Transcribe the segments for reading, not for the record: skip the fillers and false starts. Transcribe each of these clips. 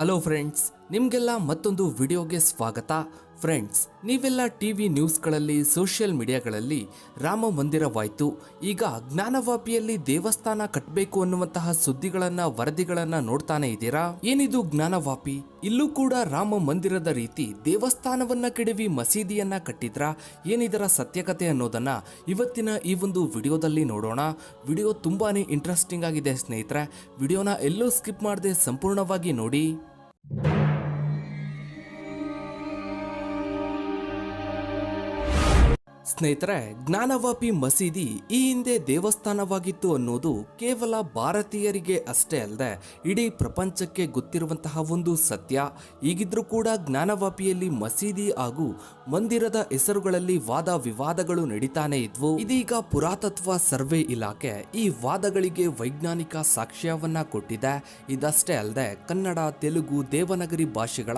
Hello friends, ನಿಮಗೆಲ್ಲ ಮತ್ತೊಂದು ವಿಡಿಯೋಗೆ ಸ್ವಾಗತ. ಫ್ರೆಂಡ್ಸ್, ನೀವೆಲ್ಲ ಟಿವಿ ನ್ಯೂಸ್ಗಳಲ್ಲಿ ಸೋಷಿಯಲ್ ಮೀಡಿಯಾಗಳಲ್ಲಿ ರಾಮ ಮಂದಿರವಾಯಿತು, ಈಗ ಜ್ಞಾನವಾಪಿಯಲ್ಲಿ ದೇವಸ್ಥಾನ ಕಟ್ಟಬೇಕು ಅನ್ನುವಂತಹ ಸುದ್ದಿಗಳನ್ನ ವರದಿಗಳನ್ನ ನೋಡ್ತಾನೆ ಇದ್ದೀರಾ. ಏನಿದು ಜ್ಞಾನವಾಪಿ? ಇಲ್ಲೂ ಕೂಡ ರಾಮ ಮಂದಿರದ ರೀತಿ ದೇವಸ್ಥಾನವನ್ನ ಕೆಡವಿ ಮಸೀದಿಯನ್ನ ಕಟ್ಟಿದ್ರ? ಏನಿದರ ಸತ್ಯಕತೆ ಅನ್ನೋದನ್ನ ಇವತ್ತಿನ ಈ ಒಂದು ವಿಡಿಯೋದಲ್ಲಿ ನೋಡೋಣ. ವಿಡಿಯೋ ತುಂಬಾನೇ ಇಂಟ್ರೆಸ್ಟಿಂಗ್ ಆಗಿದೆ ಸ್ನೇಹಿತರೆ. ವಿಡಿಯೋನ ಎಲ್ಲೂ ಸ್ಕಿಪ್ ಮಾಡದೆ ಸಂಪೂರ್ಣವಾಗಿ ನೋಡಿ. ಸ್ನೇಹಿತರೆ, ಜ್ಞಾನವಾಪಿ ಮಸೀದಿ ಈ ಹಿಂದೆ ದೇವಸ್ಥಾನವಾಗಿತ್ತು ಅನ್ನೋದು ಕೇವಲ ಭಾರತೀಯರಿಗೆ ಅಷ್ಟೇ ಅಲ್ಲದೆ ಇಡೀ ಪ್ರಪಂಚಕ್ಕೆ ಗೊತ್ತಿರುವಂತಹ ಒಂದು ಸತ್ಯ. ಈಗಿದ್ರೂ ಕೂಡ ಜ್ಞಾನವಾಪಿಯಲ್ಲಿ ಮಸೀದಿ ಹಾಗೂ ಮಂದಿರದ ಹೆಸರುಗಳಲ್ಲಿ ವಾದ ವಿವಾದಗಳು ನಡೀತಾನೆ ಇದ್ವು. ಇದೀಗ ಪುರಾತತ್ವ ಸರ್ವೆ ಇಲಾಖೆ ಈ ವಾದಗಳಿಗೆ ವೈಜ್ಞಾನಿಕ ಸಾಕ್ಷ್ಯವನ್ನ ಕೊಟ್ಟಿದೆ. ಇದಷ್ಟೇ ಅಲ್ಲದೆ ಕನ್ನಡ, ತೆಲುಗು, ದೇವನಗರಿ ಭಾಷೆಗಳ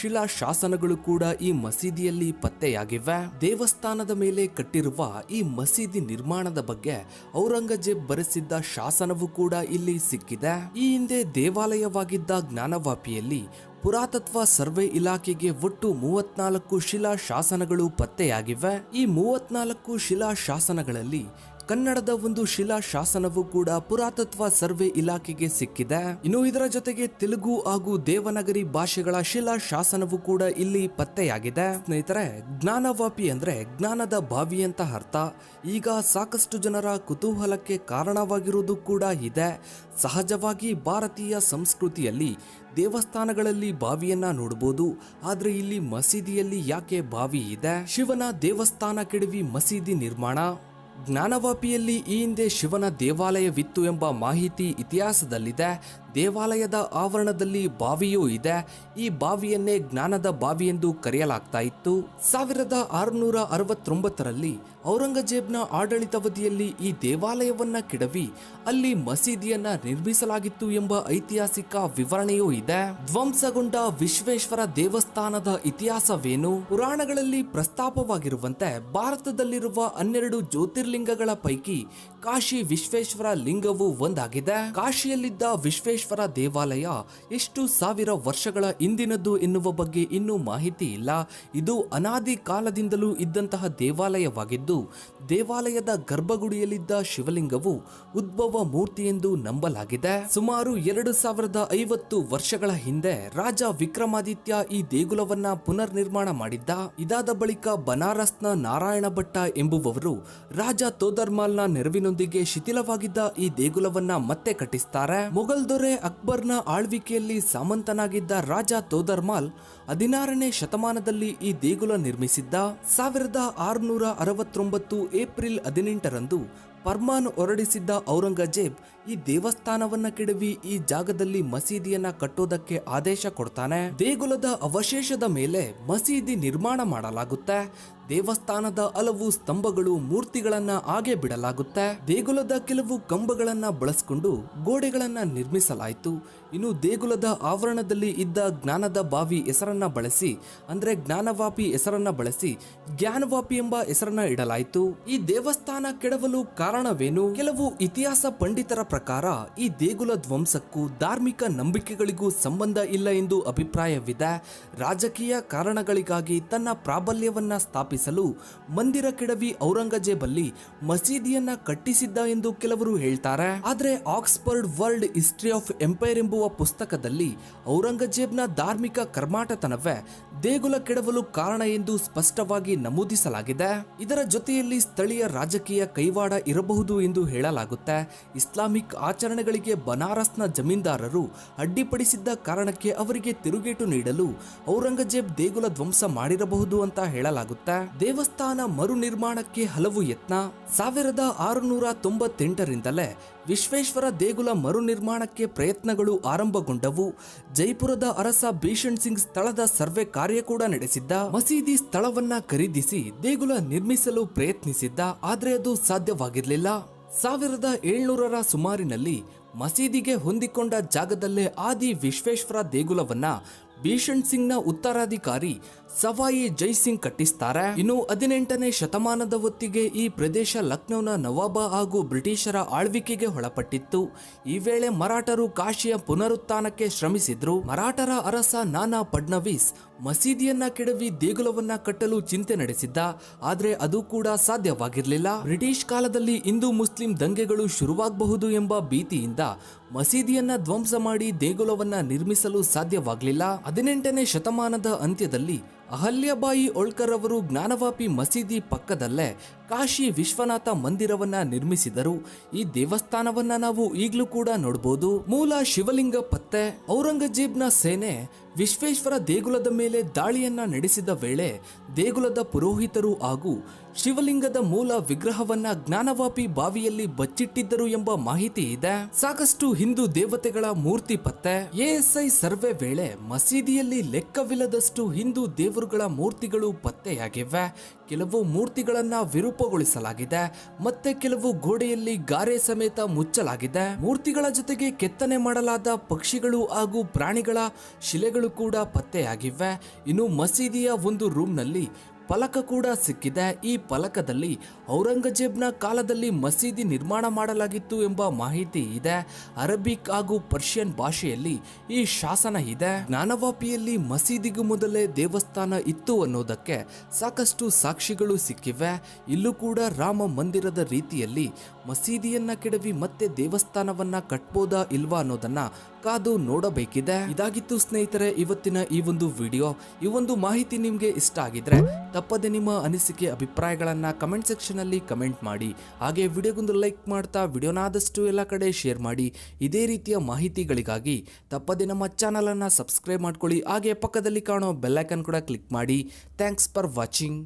ಶಿಲಾ ಶಾಸನಗಳು ಕೂಡ ಈ ಮಸೀದಿಯಲ್ಲಿ ಪತ್ತೆಯಾಗಿವೆ. ದೇವಸ್ಥಾನದ ಮೇಲೆ ಕಟ್ಟಿರುವ ಈ ಮಸೀದಿ ನಿರ್ಮಾಣದ ಬಗ್ಗೆ ಔರಂಗಜೇಬ್ ಬರೆಸಿದ್ದ ಶಾಸನವೂ ಕೂಡ ಇಲ್ಲಿ ಸಿಕ್ಕಿದೆ. ಈ ಹಿಂದೆ ದೇವಾಲಯವಾಗಿದ್ದ ಜ್ಞಾನವಾಪಿಯಲ್ಲಿ ಪುರಾತತ್ವ ಸರ್ವೆ ಇಲಾಖೆಗೆ ಒಟ್ಟು 34 ಶಿಲಾ ಶಾಸನಗಳು ಪತ್ತೆಯಾಗಿವೆ. ಈ 34 ಶಿಲಾ ಶಾಸನಗಳಲ್ಲಿ ಕನ್ನಡದ ಒಂದು ಶಿಲಾ ಶಾಸನವೂ ಕೂಡ ಪುರಾತತ್ವ ಸರ್ವೆ ಇಲಾಖೆಗೆ ಸಿಕ್ಕಿದೆ. ಇನ್ನು ಇದರ ಜೊತೆಗೆ ತೆಲುಗು ಹಾಗೂ ದೇವನಗರಿ ಭಾಷೆಗಳ ಶಿಲಾ ಶಾಸನವೂ ಕೂಡ ಇಲ್ಲಿ ಪತ್ತೆಯಾಗಿದೆ. ಸ್ನೇಹಿತರೆ, ಜ್ಞಾನವಾಪಿ ಅಂದ್ರೆ ಜ್ಞಾನದ ಬಾವಿ ಅಂತ ಅರ್ಥ. ಈಗ ಸಾಕಷ್ಟು ಜನರ ಕುತೂಹಲಕ್ಕೆ ಕಾರಣವಾಗಿರುವುದು ಕೂಡ ಇದೆ. ಸಹಜವಾಗಿ ಭಾರತೀಯ ಸಂಸ್ಕೃತಿಯಲ್ಲಿ ದೇವಸ್ಥಾನಗಳಲ್ಲಿ ಬಾವಿಯನ್ನ ನೋಡಬಹುದು, ಆದ್ರೆ ಇಲ್ಲಿ ಮಸೀದಿಯಲ್ಲಿ ಯಾಕೆ ಬಾವಿ ಇದೆ? ಶಿವನ ದೇವಸ್ಥಾನ ಕೆಡವಿ ಮಸೀದಿ ನಿರ್ಮಾಣ. ಜ್ಞಾನವಾಪಿಯಲ್ಲಿ ಈ ಹಿಂದೆ ಶಿವನ ದೇವಾಲಯವಿತ್ತು ಎಂಬ ಮಾಹಿತಿ ಇತಿಹಾಸದಲ್ಲಿದೆ. ದೇವಾಲಯದ ಆವರಣದಲ್ಲಿ ಬಾವಿಯೂ ಇದೆ. ಈ ಬಾವಿಯನ್ನೇ ಜ್ಞಾನದ ಬಾವಿ ಎಂದು ಕರೆಯಲಾಗ್ತಾ ಇತ್ತು. 1669ರಲ್ಲಿ ಔರಂಗಜೇಬ್ನ ಆಡಳಿತಾವಧಿಯಲ್ಲಿ ಈ ದೇವಾಲಯವನ್ನ ಕೆಡವಿ ಅಲ್ಲಿ ಮಸೀದಿಯನ್ನ ನಿರ್ಮಿಸಲಾಗಿತ್ತು ಎಂಬ ಐತಿಹಾಸಿಕ ವಿವರಣೆಯೂ ಇದೆ. ಧ್ವಂಸಗೊಂಡ ವಿಶ್ವೇಶ್ವರ ದೇವಸ್ಥಾನದ ಇತಿಹಾಸವೇನು? ಪುರಾಣಗಳಲ್ಲಿ ಪ್ರಸ್ತಾಪವಾಗಿರುವಂತೆ ಭಾರತದಲ್ಲಿರುವ 12 ಜ್ಯೋತಿರ್ಲಿಂಗಗಳ ಪೈಕಿ ಕಾಶಿ ವಿಶ್ವೇಶ್ವರ ಲಿಂಗವು ಒಂದಾಗಿದೆ. ಕಾಶಿಯಲ್ಲಿದ್ದ ವಿಶ್ವೇಶ್ವರ ದೇವಾಲಯ ಎಷ್ಟು ಸಾವಿರ ವರ್ಷಗಳ ಹಿಂದಿನದ್ದು ಎನ್ನುವ ಬಗ್ಗೆ ಇನ್ನೂ ಮಾಹಿತಿ ಇಲ್ಲ. ಇದು ಅನಾದಿ ಕಾಲದಿಂದಲೂ ಇದ್ದಂತಹ ದೇವಾಲಯವಾಗಿದ್ದು, ದೇವಾಲಯದ ಗರ್ಭಗುಡಿಯಲ್ಲಿದ್ದ ಶಿವಲಿಂಗವು ಉದ್ಭವ ಮೂರ್ತಿ ಎಂದು ನಂಬಲಾಗಿದೆ. ಸುಮಾರು 2050 ವರ್ಷಗಳ ಹಿಂದೆ ರಾಜ ವಿಕ್ರಮಾದಿತ್ಯ ಈ ದೇಗುಲವನ್ನ ಪುನರ್ ನಿರ್ಮಾಣ ಮಾಡಿದ್ದ. ಇದಾದ ಬಳಿಕ ಬನಾರಸ್ನ ನಾರಾಯಣ ಭಟ್ಟ ಎಂಬುವವರು ರಾಜ ತೋದರ್ಮಾಲ್ನ ನೆರವಿನೊಂದಿಗೆ ಶಿಥಿಲವಾಗಿದ್ದ ಈ ದೇಗುಲವನ್ನ ಮತ್ತೆ ಕಟ್ಟಿಸ್ತಾರೆ. ಮೊಘಲ್ ದೊರೆ ಅಕ್ಬರ್ನ ಆಳ್ವಿಕೆಯಲ್ಲಿ ಸಾಮಂತನಾಗಿದ್ದ ರಾಜ ತೋದರ್ಮಾಲ್ 16ನೇ ಶತಮಾನದಲ್ಲಿ ಈ ದೇಗುಲ ನಿರ್ಮಿಸಿದ್ದ. 1669 ಏಪ್ರಿಲ್ 18ರಂದು ಫರ್ಮಾನ್ ಹೊರಡಿಸಿದ್ದ ಔರಂಗಜೇಬ್ ಈ ದೇವಸ್ಥಾನವನ್ನ ಕೆಡವಿ ಈ ಜಾಗದಲ್ಲಿ ಮಸೀದಿಯನ್ನ ಕಟ್ಟೋದಕ್ಕೆ ಆದೇಶ ಕೊಡ್ತಾನೆ. ದೇಗುಲದ ಅವಶೇಷದ ಮೇಲೆ ಮಸೀದಿ ನಿರ್ಮಾಣ ಮಾಡಲಾಗುತ್ತೆ. ದೇವಸ್ಥಾನದ ಹಲವು ಸ್ತಂಭಗಳು, ಮೂರ್ತಿಗಳನ್ನ ಹಾಗೆ ಬಿಡಲಾಗುತ್ತೆ. ದೇಗುಲದ ಕೆಲವು ಕಂಬಗಳನ್ನ ಬಳಸಿಕೊಂಡು ಗೋಡೆಗಳನ್ನ ನಿರ್ಮಿಸಲಾಯಿತು. ಇನ್ನು ದೇಗುಲದ ಆವರಣದಲ್ಲಿ ಇದ್ದ ಜ್ಞಾನದ ಬಾವಿ ಹೆಸರನ್ನ ಬಳಸಿ, ಅಂದ್ರೆ ಜ್ಞಾನವಾಪಿ ಹೆಸರನ್ನ ಬಳಸಿ ಜ್ಞಾನವಾಪಿ ಎಂಬ ಹೆಸರನ್ನ ಇಡಲಾಯಿತು. ಈ ದೇವಸ್ಥಾನ ಕೆಡವಲು ಕಾರಣವೇನು? ಕೆಲವು ಇತಿಹಾಸ ಪಂಡಿತರ ಪ್ರಕಾರ ಈ ದೇಗುಲ ಧ್ವಂಸಕ್ಕೂ ಧಾರ್ಮಿಕ ನಂಬಿಕೆಗಳಿಗೂ ಸಂಬಂಧ ಇಲ್ಲ ಎಂದು ಅಭಿಪ್ರಾಯವಿದೆ. ರಾಜಕೀಯ ಕಾರಣಗಳಿಗಾಗಿ ತನ್ನ ಪ್ರಾಬಲ್ಯವನ್ನ ಸ್ಥಾಪಿಸಲು ಮಂದಿರ ಕೆಡವಿ ಔರಂಗಜೇಬಲ್ಲಿ ಮಸೀದಿಯನ್ನ ಕಟ್ಟಿಸಿದ್ದ ಎಂದು ಕೆಲವರು ಹೇಳ್ತಾರೆ. ಆದ್ರೆ Oxford world history of empire ಎಂಬುವ ಪುಸ್ತಕದಲ್ಲಿ ಔರಂಗಜೇಬ್ನ ಧಾರ್ಮಿಕ ಕರ್ಮಾಟತನವೇ ದೇಗುಲ ಕೆಡವಲು ಕಾರಣ ಎಂದು ಸ್ಪಷ್ಟವಾಗಿ ನಮೂದಿಸಲಾಗಿದೆ. ಇದರ ಜೊತೆಯಲ್ಲಿ ಸ್ಥಳೀಯ ರಾಜಕೀಯ ಕೈವಾಡ ಇರಬಹುದು ಎಂದು ಹೇಳಲಾಗುತ್ತೆ. ಇಸ್ಲಾಮಿಕ್ ಆಚರಣೆಗಳಿಗೆ ಬನಾರಸ್ನ ಜಮೀನ್ದಾರರು ಅಡ್ಡಿಪಡಿಸಿದ್ದ ಕಾರಣಕ್ಕೆ ಅವರಿಗೆ ತಿರುಗೇಟು ನೀಡಲು ಔರಂಗಜೇಬ್ ದೇಗುಲ ಧ್ವಂಸ ಮಾಡಿರಬಹುದು ಅಂತ ಹೇಳಲಾಗುತ್ತೆ. ದೇವಸ್ಥಾನ ಮರು ನಿರ್ಮಾಣಕ್ಕೆ ಹಲವು ಯತ್ನ. 1698ರಿಂದಲೇ ವಿಶ್ವೇಶ್ವರ ದೇಗುಲ ಮರು ನಿರ್ಮಾಣಕ್ಕೆ ಪ್ರಯತ್ನಗಳು ಆರಂಭಗೊಂಡವು. ಜೈಪುರದ ಅರಸ ಭೀಷಣ್ ಸಿಂಗ್ ಸ್ಥಳದ ಸರ್ವೆ ಕಾರ್ಯ ಕೂಡ ನಡೆಸಿದ್ದ. ಮಸೀದಿ ಸ್ಥಳವನ್ನ ಖರೀದಿಸಿ ದೇಗುಲ ನಿರ್ಮಿಸಲು ಪ್ರಯತ್ನಿಸಿದ್ದ, ಆದ್ರೆ ಅದು ಸಾಧ್ಯವಾಗಿರಲಿಲ್ಲ. 1700ರ ಸುಮಾರಿನಲ್ಲಿ ಮಸೀದಿಗೆ ಹೊಂದಿಕೊಂಡ ಜಾಗದಲ್ಲೇ ಆದಿ ವಿಶ್ವೇಶ್ವರ ದೇಗುಲವನ್ನ ಭೀಷಣ್ ಸಿಂಗ್ನ ಉತ್ತರಾಧಿಕಾರಿ ಸವಾಯಿ ಜೈ ಸಿಂಗ್ ಕಟ್ಟಿಸ್ತಾರೆ. ಇನ್ನು 18ನೇ ಶತಮಾನದ ಹೊತ್ತಿಗೆ ಈ ಪ್ರದೇಶ ಲಕ್ನೋನ ನವಾಬ ಹಾಗೂ ಬ್ರಿಟಿಷರ ಆಳ್ವಿಕೆಗೆ ಒಳಪಟ್ಟಿತ್ತು. ಈ ವೇಳೆ ಮರಾಠರು ಕಾಶಿಯ ಪುನರುತ್ಥಾನಕ್ಕೆ ಶ್ರಮಿಸಿದ್ರು. ಮರಾಠರ ಅರಸ ನಾನಾ ಫಡ್ನವೀಸ್ ಮಸೀದಿಯನ್ನ ಕೆಡವಿ ದೇಗುಲವನ್ನ ಕಟ್ಟಲು ಚಿಂತೆ ನಡೆಸಿದ್ದ. ಆದ್ರೆ ಅದು ಕೂಡ ಸಾಧ್ಯವಾಗಿರಲಿಲ್ಲ. ಬ್ರಿಟಿಷ್ ಕಾಲದಲ್ಲಿ ಹಿಂದೂ ಮುಸ್ಲಿಂ ದಂಗೆಗಳು ಶುರುವಾಗಬಹುದು ಎಂಬ ಭೀತಿಯಿಂದ ಮಸೀದಿಯನ್ನ ಧ್ವಂಸ ಮಾಡಿ ದೇಗುಲವನ್ನ ನಿರ್ಮಿಸಲು ಸಾಧ್ಯವಾಗಲಿಲ್ಲ. 18ನೇ ಶತಮಾನದ ಅಂತ್ಯದಲ್ಲಿ ಅಹಲ್ಯಬಾಯಿ ಹೋಳ್ಕರ್ ಅವರು ಜ್ಞಾನವಾಪಿ ಮಸೀದಿ ಪಕ್ಕದಲ್ಲೇ ಕಾಶಿ ವಿಶ್ವನಾಥ ಮಂದಿರವನ್ನ ನಿರ್ಮಿಸಿದರು. ಈ ದೇವಸ್ಥಾನವನ್ನ ನಾವು ಈಗಲೂ ಕೂಡ ನೋಡಬಹುದು. ಮೂಲ ಶಿವಲಿಂಗ ಪತ್ತೆ. ಔರಂಗಜೇಬ್ನ ಸೇನೆ ವಿಶ್ವೇಶ್ವರ ದೇಗುಲದ ಮೇಲೆ ದಾಳಿಯನ್ನ ನಡೆಸಿದ ವೇಳೆ ದೇಗುಲದ ಪುರೋಹಿತರು ಹಾಗೂ ಶಿವಲಿಂಗದ ಮೂಲ ವಿಗ್ರಹವನ್ನ ಜ್ಞಾನವಾಪಿ ಬಾವಿಯಲ್ಲಿ ಬಚ್ಚಿಟ್ಟಿದ್ದರು ಎಂಬ ಮಾಹಿತಿ ಇದೆ. ಸಾಕಷ್ಟು ಹಿಂದೂ ದೇವತೆಗಳ ಮೂರ್ತಿ ಪತ್ತೆ. ಎಎಸ್ಐ ಸರ್ವೆ ವೇಳೆ ಮಸೀದಿಯಲ್ಲಿ ಲೆಕ್ಕವಿಲ್ಲದಷ್ಟು ಹಿಂದೂ ದೇವರುಗಳ ಮೂರ್ತಿಗಳು ಪತ್ತೆಯಾಗಿವೆ. ಕೆಲವು ಮೂರ್ತಿಗಳನ್ನ ವಿರೂಪಗೊಳಿಸಲಾಗಿದೆ, ಮತ್ತೆ ಕೆಲವು ಗೋಡೆಯಲ್ಲಿ ಗಾರೆ ಸಮೇತ ಮುಚ್ಚಲಾಗಿದೆ. ಮೂರ್ತಿಗಳ ಜೊತೆಗೆ ಕೆತ್ತನೆ ಮಾಡಲಾದ ಪಕ್ಷಿಗಳು ಹಾಗೂ ಪ್ರಾಣಿಗಳ ಶಿಲೆಗಳು ಕೂಡ ಪತ್ತೆಯಾಗಿವೆ. ಇನ್ನು ಮಸೀದಿಯ ಒಂದು ರೂಮ್ನಲ್ಲಿ ಫಲಕ ಕೂಡ ಸಿಕ್ಕಿದೆ. ಈ ಫಲಕದಲ್ಲಿ ಔರಂಗಜೇಬ್ನ ಕಾಲದಲ್ಲಿ ಮಸೀದಿ ನಿರ್ಮಾಣ ಮಾಡಲಾಗಿತ್ತು ಎಂಬ ಮಾಹಿತಿ ಇದೆ. ಅರಬಿಕ್ ಹಾಗೂ ಪರ್ಷಿಯನ್ ಭಾಷೆಯಲ್ಲಿ ಈ ಶಾಸನ ಇದೆ. ಜ್ಞಾನವಾಪಿಯಲ್ಲಿ ಮಸೀದಿಗೂ ಮೊದಲೇ ದೇವಸ್ಥಾನ ಇತ್ತು ಅನ್ನೋದಕ್ಕೆ ಸಾಕಷ್ಟು ಸಾಕ್ಷಿಗಳು ಸಿಕ್ಕಿವೆ. ಇಲ್ಲೂ ಕೂಡ ರಾಮ ಮಂದಿರದ ರೀತಿಯಲ್ಲಿ ಮಸೀದಿಯನ್ನ ಕೆಡವಿ ಮತ್ತೆ ದೇವಸ್ಥಾನವನ್ನ ಕಟ್ಬೋದಾ ಇಲ್ವಾ ಅನ್ನೋದನ್ನ ಕಾದು ನೋಡಬೇಕಿದೆ. ಇದಾಗಿತ್ತು ಸ್ನೇಹಿತರೆ ಇವತ್ತಿನ ಈ ಒಂದು ವಿಡಿಯೋ. ಈ ಒಂದು ಮಾಹಿತಿ ನಿಮ್ಗೆ ಇಷ್ಟ ಆಗಿದ್ರೆ ತಪ್ಪದೆ ನಿಮ್ಮ ಅನಿಸಿಕೆ ಅಭಿಪ್ರಾಯಗಳನ್ನ ಕಮೆಂಟ್ ಸೆಕ್ಷನ್ ಅಲ್ಲಿ ಕಮೆಂಟ್ ಮಾಡಿ. ಹಾಗೆ ವಿಡಿಯೋಗೊಂದು ಲೈಕ್ ಮಾಡ್ತಾ ವಿಡಿಯೋನ ಆದಷ್ಟು ಎಲ್ಲ ಕಡೆ ಶೇರ್ ಮಾಡಿ. ಇದೇ ರೀತಿಯ ಮಾಹಿತಿಗಳಿಗಾಗಿ ತಪ್ಪದೆ ನಮ್ಮ ಚಾನಲ್ ಅನ್ನ ಸಬ್ಸ್ಕ್ರೈಬ್ ಮಾಡ್ಕೊಳ್ಳಿ. ಹಾಗೆ ಪಕ್ಕದಲ್ಲಿ ಕಾಣೋ ಬೆಲ್ ಐಕಾನ್ ಕೂಡ ಕ್ಲಿಕ್ ಮಾಡಿ. Thanks for watching.